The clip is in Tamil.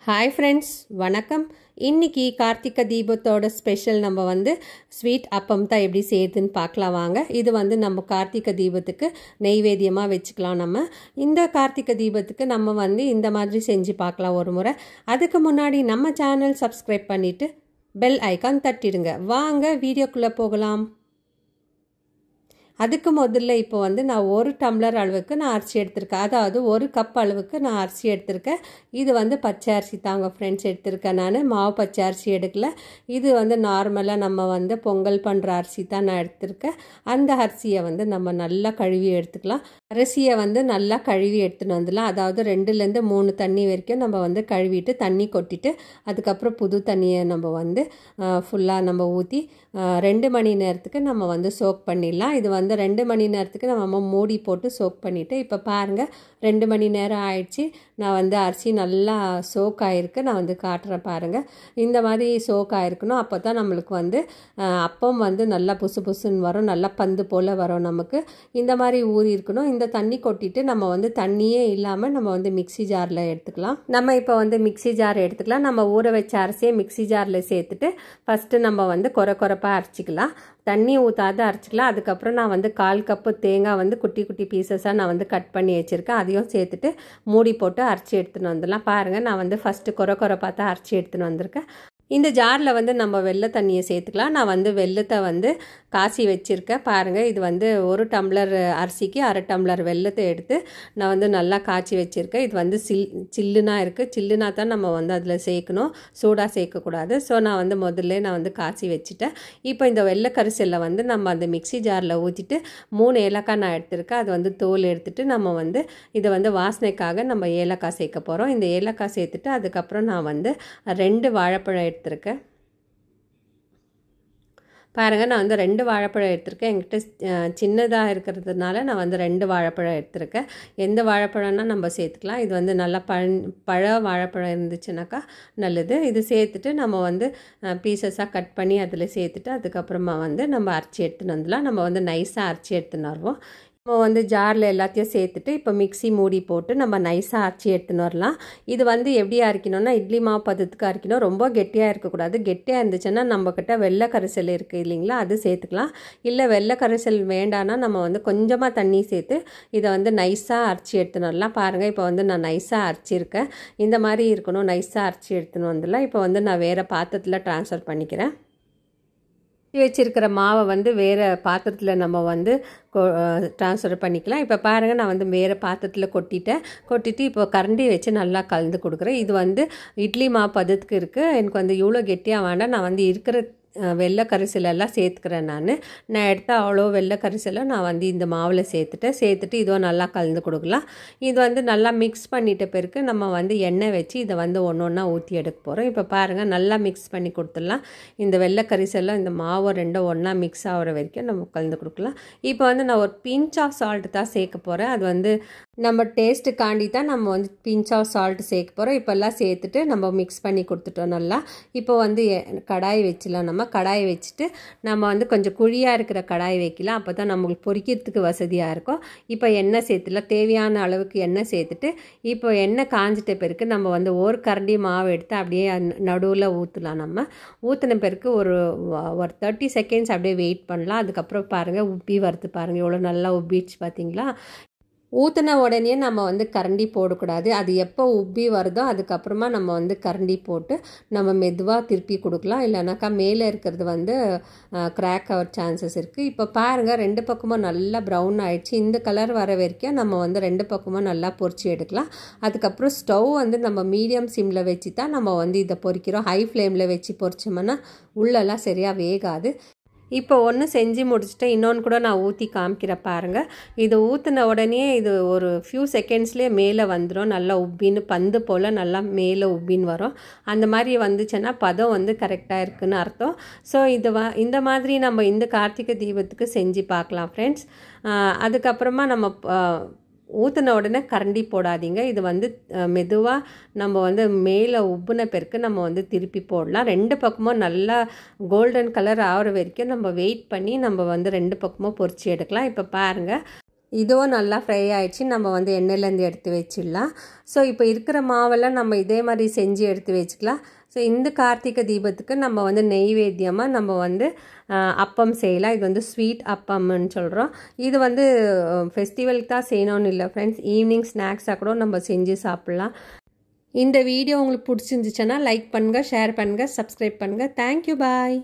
ஹாய் ஃப்ரெண்ட்ஸ், வணக்கம். இன்றைக்கி கார்த்திகை தீபத்தோட ஸ்பெஷல் நம்ம ஸ்வீட் அப்பம் தான் எப்படி செய்யுதுன்னு பார்க்கலாம் வாங்க. இது நம்ம கார்த்திகை தீபத்துக்கு நெய்வேத்தியமாக வச்சுக்கலாம். நம்ம இந்த கார்த்திகை தீபத்துக்கு நம்ம இந்த மாதிரி செஞ்சு பார்க்கலாம் ஒரு முறை. அதுக்கு முன்னாடி நம்ம சேனல் சப்ஸ்கிரைப் பண்ணிவிட்டு பெல் ஐக்கான் தட்டிடுங்க. வாங்க வீடியோக்குள்ளே போகலாம். அதுக்கு முதல்ல இப்போ நான் 1 டம்ளர் அளவுக்கு நான் அரிசி எடுத்திருக்கேன். அதாவது 1 கப் அளவுக்கு நான் அரிசி எடுத்திருக்கேன். இது பச்சை அரிசி தாங்க ஃப்ரெண்ட்ஸ் எடுத்திருக்கேன். நான் மாவு பச்சை அரிசி எடுக்கல. இது நார்மலாக நம்ம பொங்கல் பண்ணுற அரிசி தான் நான் எடுத்திருக்கேன். அந்த அரிசியை நம்ம நல்லா கழுவி எடுத்துக்கலாம். அரிசியை நல்லா கழுவி எடுத்துன்னு வந்துடலாம். அதாவது 2லேருந்து 3 தண்ணி வரைக்கும் நம்ம கழுவிட்டு தண்ணி கொட்டிட்டு அதுக்கப்புறம் புது தண்ணியை நம்ம ஃபுல்லாக நம்ம ஊற்றி 2 மணி நேரத்துக்கு நம்ம சோக் பண்ணிடலாம். இது 2 மணி நேரத்துக்கு நம்ம மூடி போட்டு சோக் பண்ணிவிட்டு இப்போ பாருங்கள் 2 மணி நேரம் ஆயிடுச்சு. நான் அரிசி நல்லா சோக் ஆகிருக்கு. நான் காட்டுறேன் பாருங்கள். இந்த மாதிரி சோக் ஆகிருக்கணும். அப்போ தான் நம்மளுக்கு அப்பம் நல்லா புசு புசுன்னு வரும். நல்லா பந்து போல் வரும். நமக்கு இந்த மாதிரி ஊறி இருக்கணும். இந்த தண்ணி கொட்டிட்டு நம்ம தண்ணியே இல்லாமல் நம்ம மிக்சி ஜாரில் எடுத்துக்கலாம். நம்ம இப்போ மிக்சி ஜார் எடுத்துக்கலாம். நம்ம ஊற வச்ச அரிசியை மிக்சி ஜாரில் சேர்த்துட்டு ஃபஸ்ட்டு நம்ம கொரப்பாக அரைச்சிக்கலாம். தண்ணி ஊற்றாத அரைச்சிக்கலாம். அதுக்கப்புறம் நான் 1/4 கப்பு தேங்காய் குட்டி குட்டி பீசஸாக நான் கட் பண்ணி வச்சுருக்கேன். அதையும் சேர்த்துட்டு மூடி போட்டு அரைச்சி எடுத்துன்னு வந்துடலாம். பாருங்கள், நான் ஃபஸ்ட்டு கொரப்பாக தான் அரைச்சி எடுத்துன்னு வந்திருக்கேன். இந்த ஜாரில் நம்ம வெள்ளை தண்ணியை சேர்த்துக்கலாம். நான் வெள்ளத்தை காசி வச்சுருக்கேன். பாருங்கள், இது 1 டம்ளர் அரிசிக்கு 1/2 டம்ளர் வெள்ளத்தை எடுத்து நான் நல்லா காய்ச்சி வச்சுருக்கேன். இது சில்லுனா இருக்குது. சில்லுனா தான் நம்ம அதில் சேர்க்கணும். சூடாக சேர்க்கக்கூடாது. ஸோ நான் முதல்ல நான் காய்ச்சி வச்சுட்டேன். இப்போ இந்த வெள்ளை கரிசலில் நம்ம அந்த மிக்சி ஜாரில் ஊற்றிட்டு 3 ஏலக்காய் நான் எடுத்திருக்கேன். அது தோல் எடுத்துட்டு நம்ம இதை வாசனைக்காக நம்ம ஏலக்காய் சேர்க்க போகிறோம். இந்த ஏலக்காய் சேர்த்துட்டு அதுக்கப்புறம் நான் 2 வாழைப்பழம் எடுத்திருக்கேன். பாருங்கள், நான் 2 வாழைப்பழம் எடுத்திருக்கேன். என்கிட்ட சின்னதாக இருக்கிறதுனால நான் 2 வாழைப்பழம் எடுத்திருக்கேன். எந்த வாழைப்பழம்னா நம்ம சேர்த்துக்கலாம். இது நல்லா பழ வாழைப்பழம் இருந்துச்சுனாக்கா நல்லது. இது சேர்த்துட்டு நம்ம பீசஸாக கட் பண்ணி அதில் சேர்த்துட்டு அதுக்கப்புறமா நம்ம அரைச்சி எடுத்துன்னு வந்துடலாம். நம்ம நைஸாக அரைச்சி எடுத்துன்னு வருவோம். நம்ம ஜாரில் எல்லாத்தையும் சேர்த்துட்டு இப்போ மிக்சி மூடி போட்டு நம்ம நைஸாக அரைச்சி எடுத்துன்னு வரலாம். இது எப்படி அரைக்கணும்னா இட்லி மாவு பதத்துக்கு அரைக்கணும். ரொம்ப கெட்டியாக இருக்கக்கூடாது. கெட்டியாக இருந்துச்சுன்னா நம்மக்கிட்ட வெள்ளை கரைசல் இருக்குது இல்லைங்களா, அது சேர்த்துக்கலாம். இல்லை வெள்ளை கரைசல் வேண்டான்னா நம்ம கொஞ்சமாக தண்ணி சேர்த்து இதை நைஸாக அரைச்சி எடுத்துன்னு வரலாம். பாருங்கள், இப்போ நான் நைஸாக அரைச்சிருக்கேன். இந்த மாதிரி இருக்கணும். நைஸாக அரைச்சி எடுத்துன்னு வந்துடலாம். இப்போ நான் வேறு பாத்திரத்தில் ட்ரான்ஸ்ஃபர் பண்ணிக்கிறேன். வச்சிருக்கிற மாவை வேறு பாத்திரத்தில் நம்ம ட்ரான்ஸ்ஃபர் பண்ணிக்கலாம். இப்போ பாருங்கள், நான் வேறு பாத்திரத்தில் கொட்டிட்டு இப்போ கரண்டி வச்சு நல்லா கலந்து கொடுக்குறேன். இது இட்லி மாவு பதத்துக்கு இருக்குது. எனக்கு இவ்வளோ கெட்டியாக வேண்டாம். நான் இருக்கிற வெள்ளை கரிசலெல்லாம் சேர்த்துக்கிறேன். நான் எடுத்த அவ்வளோ வெள்ளை கரிசலை நான் இந்த மாவில் சேர்த்துட்டு இதுவும் நல்லா கலந்து கொடுக்கலாம். இது நல்லா மிக்ஸ் பண்ணிட்ட பிறகு நம்ம எண்ணெய் வச்சு இதை ஒன்று ஒன்றா ஊற்றி எடுக்க போகிறோம். இப்போ பாருங்கள், நல்லா மிக்ஸ் பண்ணி கொடுத்துடலாம். இந்த வெள்ளை கரிசலை இந்த மாவு ரெண்டும் ஒன்றா மிக்ஸ் ஆகிற வரைக்கும் நம்ம கலந்து கொடுக்கலாம். இப்போ நான் ஒரு பிஞ்ச் ஆஃப் சால்ட் தான் சேர்க்க போகிறேன். அது நம்ம டேஸ்ட்டுக்காண்டி தான் நம்ம பிஞ்ச் ஆஃப் சால்ட் சேர்க்க போகிறோம். இப்போல்லாம் சேர்த்துட்டு நம்ம மிக்ஸ் பண்ணி கொடுத்துட்டோம் நல்லா. இப்போ கடாய் வச்சிடலாம். நம்ம கடாயை வச்சுட்டு நம்ம கொஞ்சம் குழியாக இருக்கிற கடாய் வைக்கலாம். அப்போ தான் நம்மளுக்கு பொரிக்கிறதுக்கு வசதியாக இருக்கும். இப்போ எண்ணெய் சேர்த்துலாம். தேவையான அளவுக்கு எண்ணெய் சேர்த்துட்டு இப்போ எண்ணெய் காஞ்சிட்ட பிறகு நம்ம ஒரு கரண்டி மாவு எடுத்து அப்படியே நடுவில் ஊற்றலாம். நம்ம ஊற்றின பிறகு ஒரு 30 செகண்ட்ஸ் அப்படியே வெயிட் பண்ணலாம். அதுக்கப்புறம் பாருங்கள், உப்பி வறுத்து பாருங்கள் எவ்வளோ நல்லா உப்பிடுச்சு பார்த்தீங்களா. ஊற்றின உடனே நம்ம கரண்டி போடக்கூடாது. அது எப்போ உப்பி வருதோ அதுக்கப்புறமா நம்ம கரண்டி போட்டு நம்ம மெதுவாக திருப்பி கொடுக்கலாம். இல்லைனாக்கா மேலே இருக்கிறது கிராக் ஆகிற சான்சஸ் இருக்குது. இப்போ பாருங்கள், 2 பக்கமும் நல்லா ப்ரௌன் ஆகிடுச்சு. இந்த கலர் வர வரைக்கும் நம்ம 2 பக்கமும் நல்லா பொரிச்சு எடுக்கலாம். அதுக்கப்புறம் ஸ்டவ் நம்ம மீடியம் சிம்மில் வச்சு தான் நம்ம இதை பொரிக்கிறோம். ஹை ஃப்ளேமில் வச்சு பொரிச்சோம்னா உள்ளெல்லாம் சரியாக வேகாது. இப்போ ஒன்று செஞ்சு முடிச்சுட்டு இன்னொன்று கூட நான் ஊற்றி காமிக்கிறேன் பாருங்கள். இது ஊற்றின உடனே இது ஒரு ஃபியூ செகண்ட்ஸ்லேயே மேலே வந்துடும். நல்லா உப்பின்னு பந்து போல் நல்லா மேலே உப்பின்னு வரும். அந்த மாதிரி வந்துச்சுன்னா பதம் கரெக்டாக இருக்குதுன்னு அர்த்தம். ஸோ இந்த மாதிரி நம்ம இந்த கார்த்திகை தீபத்துக்கு செஞ்சு பார்க்கலாம் ஃப்ரெண்ட்ஸ். அதுக்கப்புறமா நம்ம ஊற்றின உடனே கரண்டி போடாதீங்க. இது மெதுவாக நம்ம மேலே உப்புன பிறகு நம்ம திருப்பி போடலாம். 2 பக்கமும் நல்லா கோல்டன் கலர் ஆகிற வரைக்கும் நம்ம வெயிட் பண்ணி நம்ம 2 பக்கமும் பொரிச்சு எடுக்கலாம். இப்போ பாருங்கள், இதுவும் நல்லா ஃப்ரை ஆயிடுச்சு. நம்ம வந்து எண்ணெயிலேருந்து எடுத்து வச்சிடலாம். ஸோ இப்போ இருக்கிற மாவெல்லாம் நம்ம இதே மாதிரி செஞ்சு எடுத்து வச்சுக்கலாம். ஸோ இந்த கார்த்திகை தீபத்துக்கு நம்ம வந்து நெய்வேத்தியமாக நம்ம வந்து அப்பம் செய்யலாம். இது வந்து ஸ்வீட் அப்பம்னு சொல்கிறோம். இது வந்து ஃபெஸ்டிவலுக்கு தான் செய்யணும்னு இல்லை ஃப்ரெண்ட்ஸ், ஈவினிங் ஸ்நாக்ஸாக கூட நம்ம செஞ்சு சாப்பிட்லாம். இந்த வீடியோ உங்களுக்கு பிடிச்சிருந்துச்சுன்னா லைக் பண்ணுங்கள், ஷேர் பண்ணுங்கள், சப்ஸ்கிரைப் பண்ணுங்கள். தேங்க்யூ, பாய்.